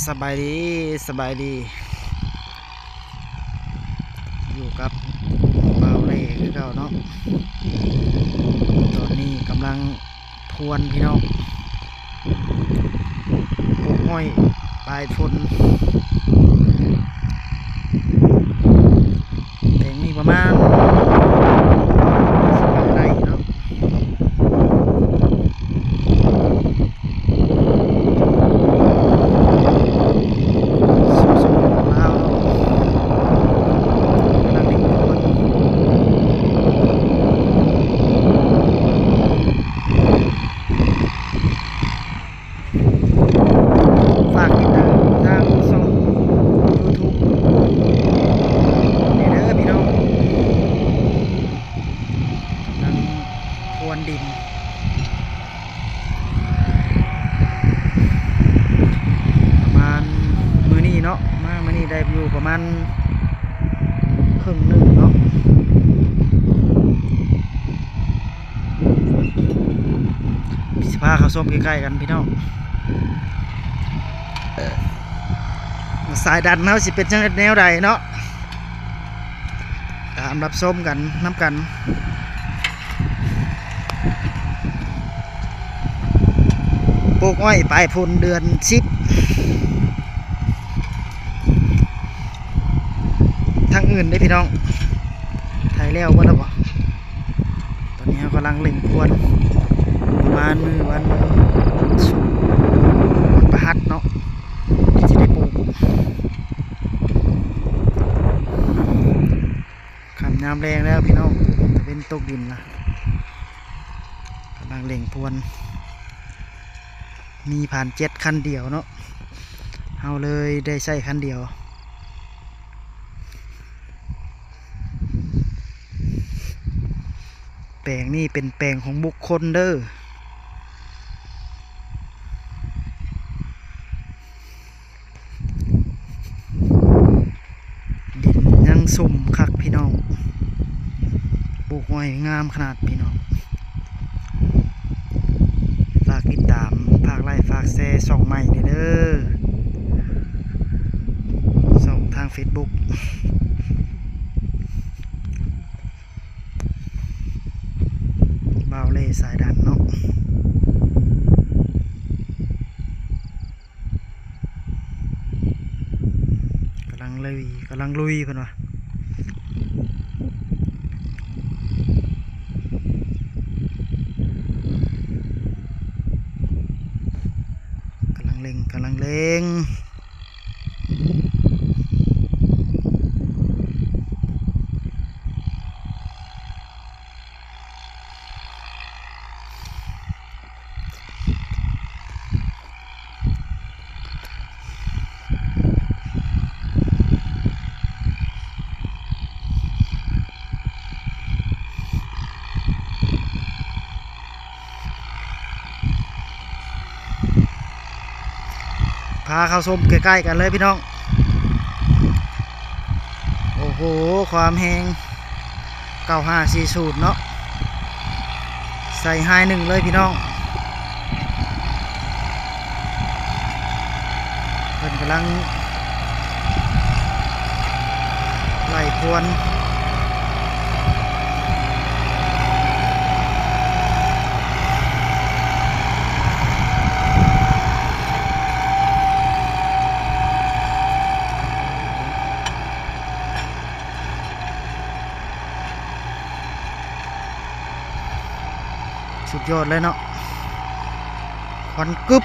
สบายดีสบายดีอยู่กับเบาเล่คือเก่าเนาะตอนนี้กำลังพวนพี่น้องปลูกอ้อยปลายฝนแต่งนี่ประมาณ10 ไร่เนาะสุกๆแล้วเนาะกำลังเด็กพวนฝากติดตามทางช่อง YouTube นี่เด้อพี่น้องกำลังพรวนดินประมาณมื้อนี้เนาะมื้อนี้ได้อยู่ประมาณครึ่งหนึงเนาะสิพาเข้าส้มใกล้ๆกันพี่น้องสายดันเฮาสิเป็นจังแนวใดเนาะตามรับส้มกันน้ำกันปลูกอ้อยปลายฝนเดือน10ทางอื่นได้พี่น้องไทยแล้วบ่ล่ะบ่ตอนนี้เรากำลังเล็งพรวนประมาณมื้อวันศุกร์วันพฤหัสเนาะที่จะได้ปลูกขำยามแรงแล้วพี่น้องตะเวนตกดินละกำลังเล็งพรวนมีผ่าน7คันเดียวเนาะเอาเลยได้ใช้คันเดียวแปลงนี่เป็นแปลงของบุคคลเด้อดินยังสุ่มคักพี่น้องปลูกอ้อยงามขนาดพี่น้องฝากติดตามฝากไลค์ฝากแชร์ส่องใหม่เด้อส่องทาง Facebook เบาเล่สายดันเนาะกำลังลุยเพิ่นว่ากำลังเล็งพาเข้าชมใกล้ๆกันเลยพี่น้องโอ้โหความแหง9540เนาะใส่ไฮ1เลยพี่น้องเพิ่นกำลังไล่พรวนสุดยอดเลยเนาะควันกึบ